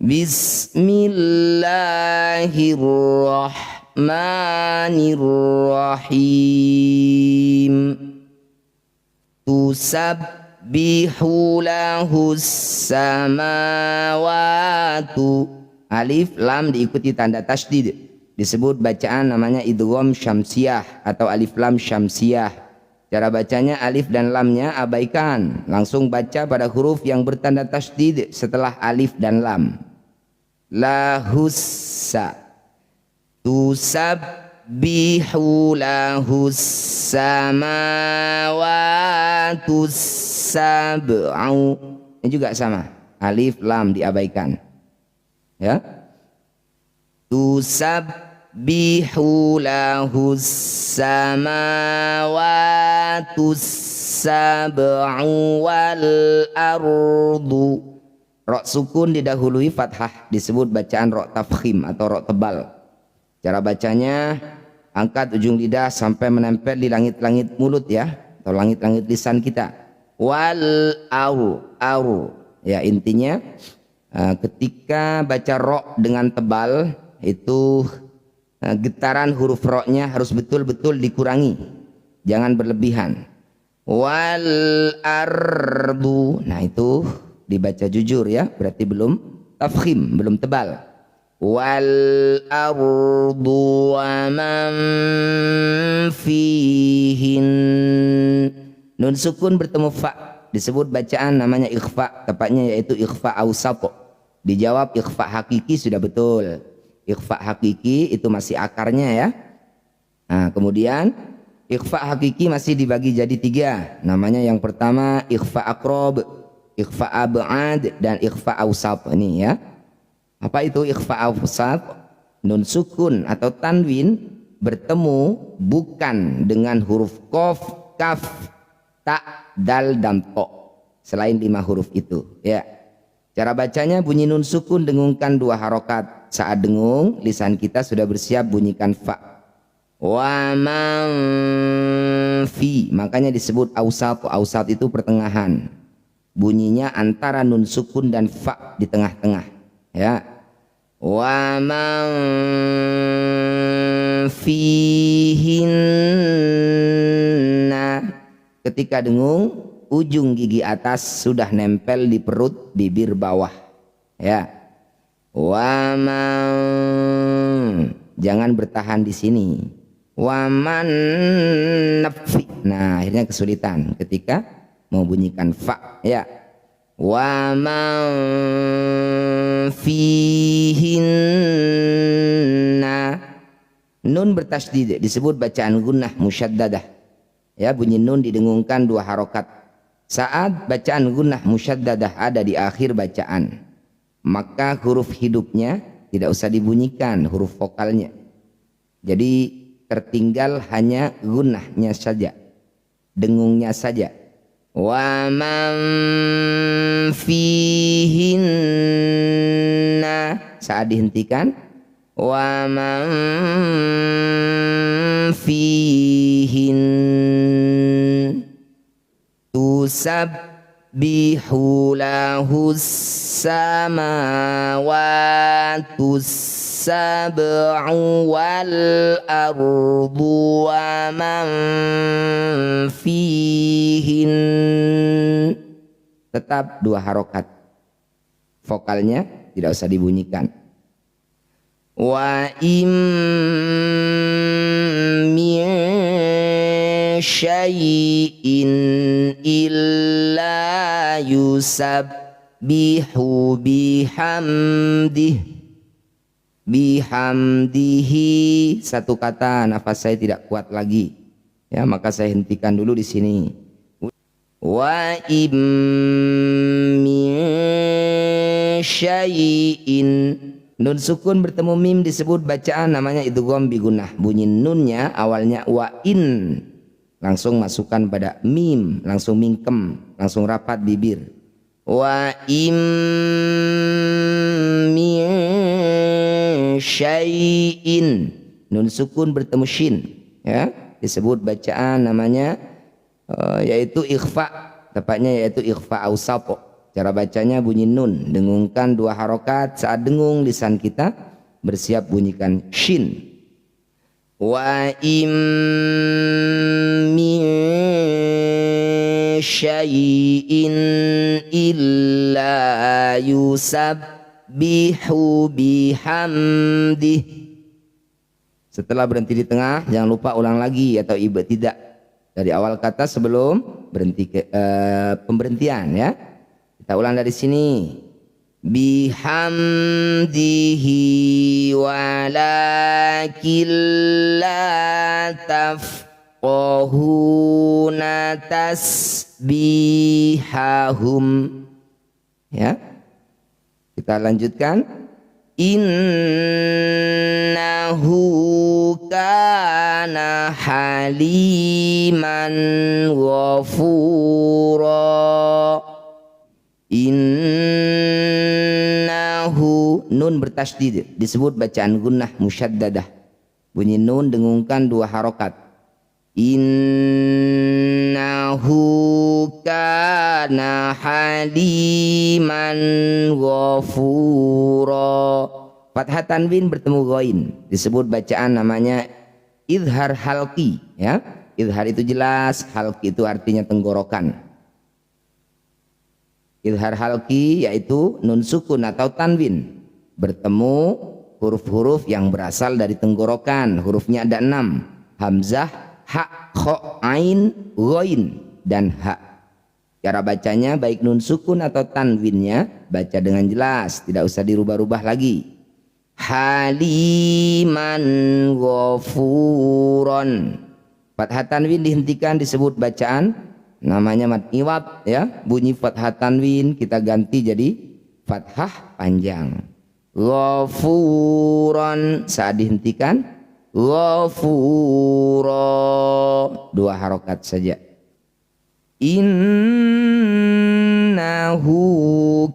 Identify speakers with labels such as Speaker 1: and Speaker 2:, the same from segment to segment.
Speaker 1: Bismillahirrahmanirrahim. Tusabbihu lahus samawatu. Alif lam diikuti tanda tasydid, disebut bacaan namanya idgham syamsiyah atau alif lam syamsiyah. Cara bacanya alif dan lamnya abaikan, langsung baca pada huruf yang bertanda tasydid setelah alif dan lam. Lahussa. Tusabbihu lahus samawatus sab'u. Ini juga sama, alif lam diabaikan. Ya. Tusabbihu lahus samawatus sab'u wal ardu. Rok sukun didahului fathah, disebut bacaan rok tafkhim atau rok tebal. Cara bacanya angkat ujung lidah sampai menempel di langit-langit mulut ya, atau langit-langit lisan kita. Wal au. Ya, intinya ketika baca rok dengan tebal itu getaran huruf roknya harus betul-betul dikurangi, jangan berlebihan. Wal ardu. Nah itu dibaca jujur ya, berarti belum tafkhim, belum tebal. Wal ardu wa man fihin. Nun sukun bertemu fa, disebut bacaan namanya ikhfa, tepatnya yaitu ikhfa awsat. Dijawab ikhfa hakiki sudah betul. Ikhfa hakiki itu masih akarnya ya. Nah, kemudian ikhfa hakiki masih dibagi jadi 3. Namanya yang pertama ikhfa aqrab, ikhfa ab'ad, dan ikhfa awsat. Ini ya. Apa itu ikhfa awsat? Nun sukun atau tanwin bertemu bukan dengan huruf qaf, kaf, ta, dal, dan to, selain 5 huruf itu ya. Cara bacanya bunyi nun sukun dengungkan 2 harokat. Saat dengung lisan kita sudah bersiap bunyikan fa. Wa man fi, makanya disebut awsat. Awsat itu pertengahan, bunyinya antara nun sukun dan fa di tengah-tengah ya. Wa man fihinna. Ketika dengung ujung gigi atas sudah nempel di perut bibir bawah ya. Wa man, jangan bertahan di sini. Wa man nafi. Nah, akhirnya kesulitan ketika mau bunyikan fa ya. Wa man fihinna. Nun bertasydid disebut bacaan gunnah musyaddadah ya, bunyi nun didengungkan 2 harokat. Saat bacaan gunnah musyaddadah ada di akhir bacaan, maka huruf hidupnya tidak usah dibunyikan, huruf vokalnya. Jadi tertinggal hanya gunnahnya saja, dengungnya saja. Wa man fihinna. Saat dihentikan, wa man fihin. Tusabbihu lahus samawatus sab'u wal ardu wa man fihin. Tetap 2 harokat, vokalnya tidak usah dibunyikan. Wa im min syai'in illa yusabbihu bihamdihi. 1 kata nafas saya tidak kuat lagi ya, maka saya hentikan dulu di sini. Wa im min syai'in. Nun sukun bertemu mim disebut bacaan namanya idgham bi gunnah. Bunyi nunnya awalnya wa in, langsung masukkan pada mim, langsung mingkem, langsung rapat bibir. Wa im min syai'in. Nun sukun bertemu shin ya, disebut bacaan namanya yaitu ikhfa, tepatnya yaitu ikhfa awsat Cara bacanya bunyi nun, dengungkan 2 harokat. Saat dengung lisan kita bersiap bunyikan shin. Wa im min syai'in illa yusabbihu bihamdih. Setelah berhenti di tengah, jangan lupa ulang lagi atau tidak dari awal kata sebelum berhenti pemberhentian ya. Kita ulang dari sini. Bihamdihi walakin la tafqahuna tasbihahum. Ya. Kita lanjutkan. Innahu kana haliman ghafura. Innahu, nun bertasydid, disebut bacaan gunnah musyaddadah. Bunyi nun dengungkan 2 harokat. Innahu kana haliman ghafura. Fathah tanwin bertemu ghain, disebut bacaan namanya idhar halqi ya. Idhar itu jelas, halqi itu artinya tenggorokan. Idhar halqi yaitu nun sukun atau tanwin bertemu huruf-huruf yang berasal dari tenggorokan. Hurufnya ada 6, hamzah, ha, kho, ain, ghain dan ha. Cara bacanya baik nun sukun atau tanwinnya baca dengan jelas, tidak usah dirubah-rubah lagi. Haliman ghafuron. Fathah tanwin dihentikan, disebut bacaan namanya mad iwad ya. Bunyi fathah tanwin kita ganti jadi fathah panjang. Ghafuron, saat dihentikan ghafura, 2 harokat saja. Innahu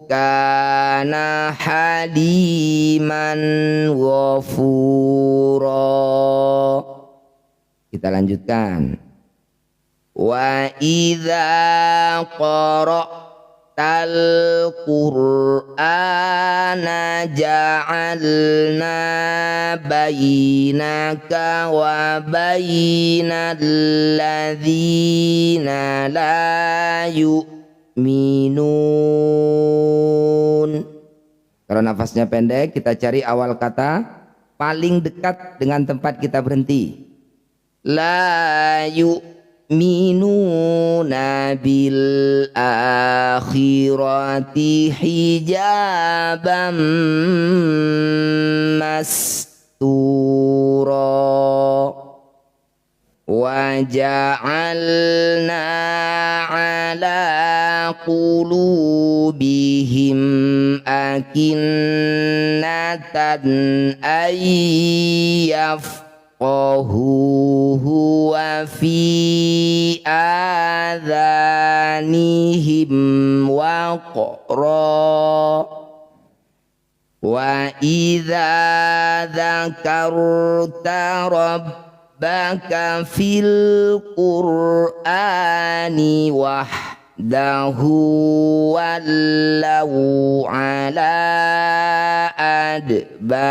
Speaker 1: kana haliman ghafura. Kita lanjutkan. Wa idza qara'tal qur'ana ja'alna bainaka wa bainal ladzina la yu'minun. Kalau nafasnya pendek, kita cari awal kata paling dekat dengan tempat kita berhenti. La yu'minuna bil akhirati hijaban mastura. Wa ja'alna ala qulubihim akinnatan yafqahuhu wa fi adhanihim waqra. Wa idza dzakarta rabbaka fil qur'ani wahdahu wallau ala adbarihim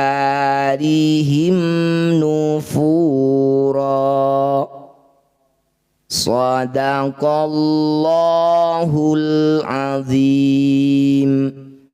Speaker 1: nufura. Sadaqallahul azim.